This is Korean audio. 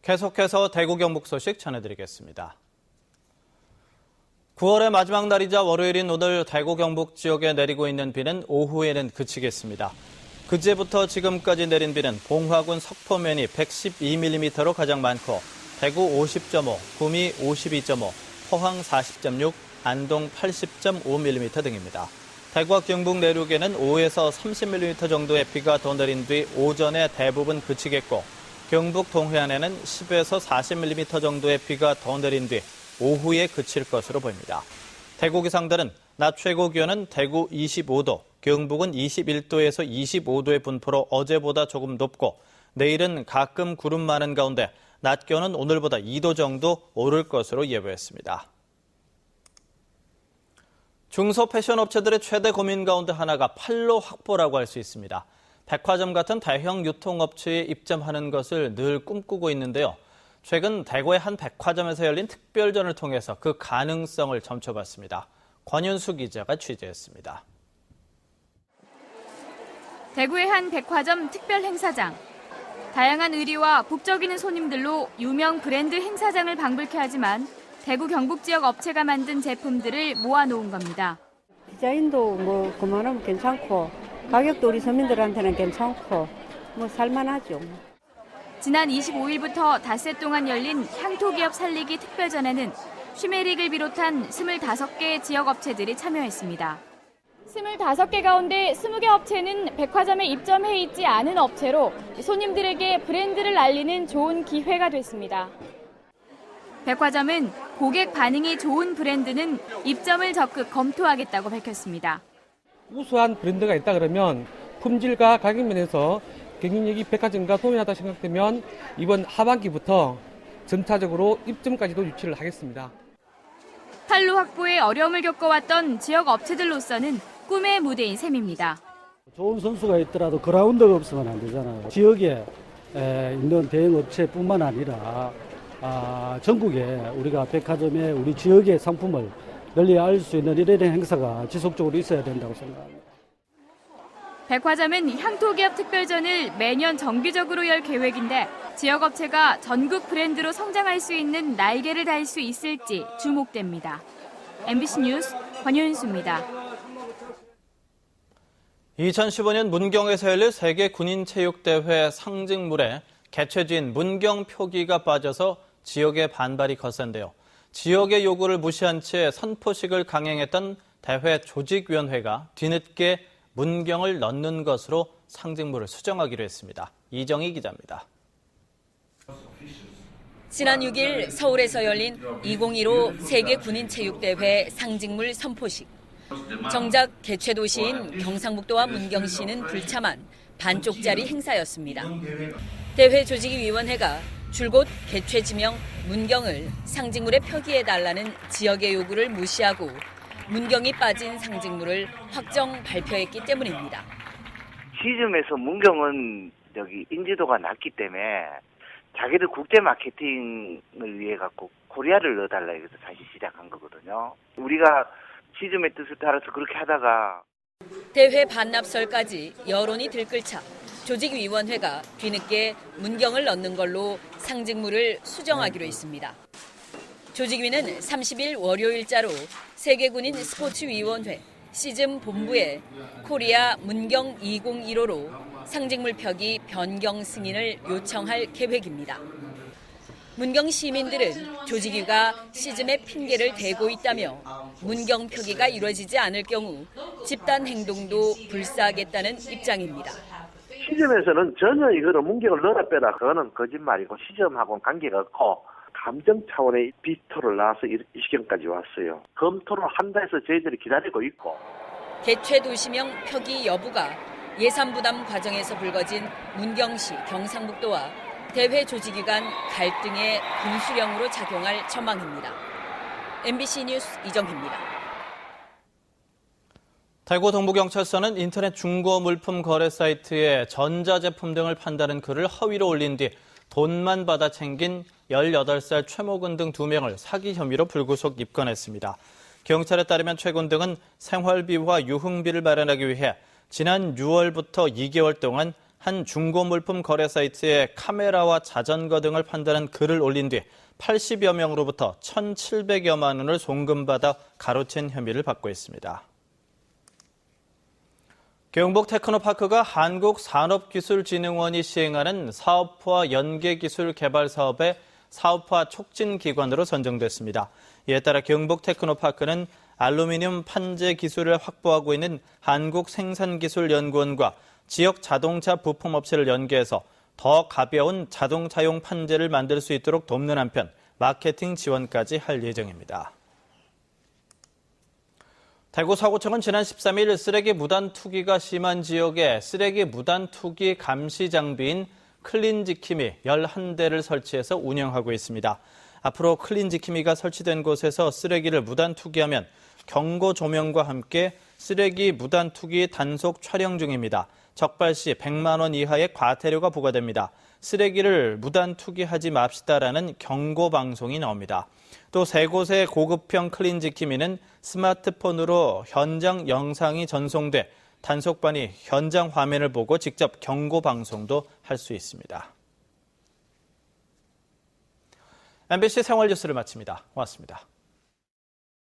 계속해서 대구 경북 소식 전해드리겠습니다. 9월의 마지막 날이자 월요일인 오늘 대구 경북 지역에 내리고 있는 비는 오후에는 그치겠습니다. 그제부터 지금까지 내린 비는 봉화군 석포면이 112mm로 가장 많고 대구 50.5, 구미 52.5, 포항 40.6, 안동 80.5mm 등입니다. 대구와 경북 내륙에는 5에서 30mm 정도의 비가 더 내린 뒤 오전에 대부분 그치겠고 경북 동해안에는 10에서 40mm 정도의 비가 더 내린 뒤 오후에 그칠 것으로 보입니다. 대구 기상들은 낮 최고 기온은 대구 25도, 경북은 21도에서 25도의 분포로 어제보다 조금 높고 내일은 가끔 구름 많은 가운데 낮 기온은 오늘보다 2도 정도 오를 것으로 예보했습니다. 중소 패션 업체들의 최대 고민 가운데 하나가 판로 확보라고 할 수 있습니다. 백화점 같은 대형 유통업체에 입점하는 것을 늘 꿈꾸고 있는데요. 최근 대구의 한 백화점에서 열린 특별전을 통해서 그 가능성을 점쳐봤습니다. 권윤수 기자가 취재했습니다. 대구의 한 백화점 특별 행사장. 다양한 의리와 북적이는 손님들로 유명 브랜드 행사장을 방불케 하지만 대구 경북 지역 업체가 만든 제품들을 모아놓은 겁니다. 디자인도 그만하면 괜찮고 가격도 우리 서민들한테는 괜찮고 살만하죠. 지난 25일부터 닷새 동안 열린 향토기업 살리기 특별전에는 쉬메릭을 비롯한 25개 지역 업체들이 참여했습니다. 25개 가운데 20개 업체는 백화점에 입점해 있지 않은 업체로 손님들에게 브랜드를 알리는 좋은 기회가 됐습니다. 백화점은 고객 반응이 좋은 브랜드는 입점을 적극 검토하겠다고 밝혔습니다. 우수한 브랜드가 있다 그러면 품질과 가격 면에서 경쟁력이 백화점과 동일하다 생각되면 이번 하반기부터 점차적으로 입점까지도 유치를 하겠습니다. 판로 확보에 어려움을 겪어왔던 지역 업체들로서는 꿈의 무대인 셈입니다. 좋은 선수가 있더라도 그라운드가 없으면 안 되잖아요. 지역에 있는 대형 업체뿐만 아니라 전국에 우리가 백화점에 우리 지역의 상품을 널리 알릴 수 있는 이런 행사가 지속적으로 있어야 된다고 생각합니다. 백화점은 향토기업 특별전을 매년 정기적으로 열 계획인데 지역업체가 전국 브랜드로 성장할 수 있는 날개를 달 수 있을지 주목됩니다. MBC 뉴스 권윤수입니다. 2015년 문경에서 열릴 세계 군인체육대회 상징물에 개최지인 문경 표기가 빠져서 지역의 반발이 거센데요. 지역의 요구를 무시한 채 선포식을 강행했던 대회 조직위원회가 뒤늦게 문경을 넣는 것으로 상징물을 수정하기로 했습니다. 이정희 기자입니다. 지난 6일 서울에서 열린 2015 세계 군인체육대회 상징물 선포식. 정작 개최 도시인 경상북도와 문경시는 불참한 반쪽짜리 행사였습니다. 대회 조직위원회가 줄곧 개최 지명 문경을 상징물에 표기해달라는 지역의 요구를 무시하고 문경이 빠진 상징물을 확정 발표했기 때문입니다. 시점에서 문경은 인지도가 낮기 때문에 자기들 국제 마케팅을 위해 갖고 코리아를 넣어달라 해서 다시 시작한 거거든요. 우리가 시점의 뜻을 따라서 그렇게 하다가 대회 반납설까지 여론이 들끓자 조직위원회가 뒤늦게 문경을 넣는 걸로 상징물을 수정하기로 했습니다. 조직위는 30일 월요일자로 세계군인 스포츠위원회 시즌 본부에 코리아 문경 2015로 상징물 표기 변경 승인을 요청할 계획입니다. 문경 시민들은 조직위가 시즘에 핑계를 대고 있다며 문경 표기가 이루어지지 않을 경우 집단 행동도 불사하겠다는 입장입니다. 시점에서는 전혀 이거는 문경을 넣어라 빼라 그거는 거짓말이고 시점하고는 관계가 없고 감정 차원의 비토를 나와서 이 시경까지 왔어요. 검토를 한다 해서 저희들이 기다리고 있고. 개최 도시명 표기 여부가 예산 부담 과정에서 불거진 문경시, 경상북도와 대회 조직위 간 갈등의 분수령으로 작용할 전망입니다. MBC 뉴스 이정희입니다. 대구 동부경찰서는 인터넷 중고 물품 거래 사이트에 전자제품 등을 판다는 글을 허위로 올린 뒤 돈만 받아 챙긴 18살 최모근 등 2명을 사기 혐의로 불구속 입건했습니다. 경찰에 따르면 최군 등은 생활비와 유흥비를 마련하기 위해 지난 6월부터 2개월 동안 한 중고물품 거래 사이트에 카메라와 자전거 등을 판다는 글을 올린 뒤 80여 명으로부터 1,700여만 원을 송금받아 가로챈 혐의를 받고 있습니다. 경북 테크노파크가 한국산업기술진흥원이 시행하는 사업화 연계기술 개발 사업의 사업화 촉진기관으로 선정됐습니다. 이에 따라 경북 테크노파크는 알루미늄 판재 기술을 확보하고 있는 한국생산기술연구원과 지역 자동차 부품업체를 연계해서 더 가벼운 자동차용 판재를 만들 수 있도록 돕는 한편 마케팅 지원까지 할 예정입니다. 대구 서구청은 지난 13일 쓰레기 무단 투기가 심한 지역에 쓰레기 무단 투기 감시 장비인 클린지킴이 11대를 설치해서 운영하고 있습니다. 앞으로 클린지킴이가 설치된 곳에서 쓰레기를 무단 투기하면 경고 조명과 함께 쓰레기 무단 투기 단속 촬영 중입니다. 적발 시 100만 원 이하의 과태료가 부과됩니다. 쓰레기를 무단 투기하지 맙시다라는 경고 방송이 나옵니다. 또 3곳의 고급형 클린지킴이는 스마트폰으로 현장 영상이 전송돼 단속반이 현장 화면을 보고 직접 경고 방송도 할 수 있습니다. MBC 생활뉴스를 마칩니다. 고맙습니다.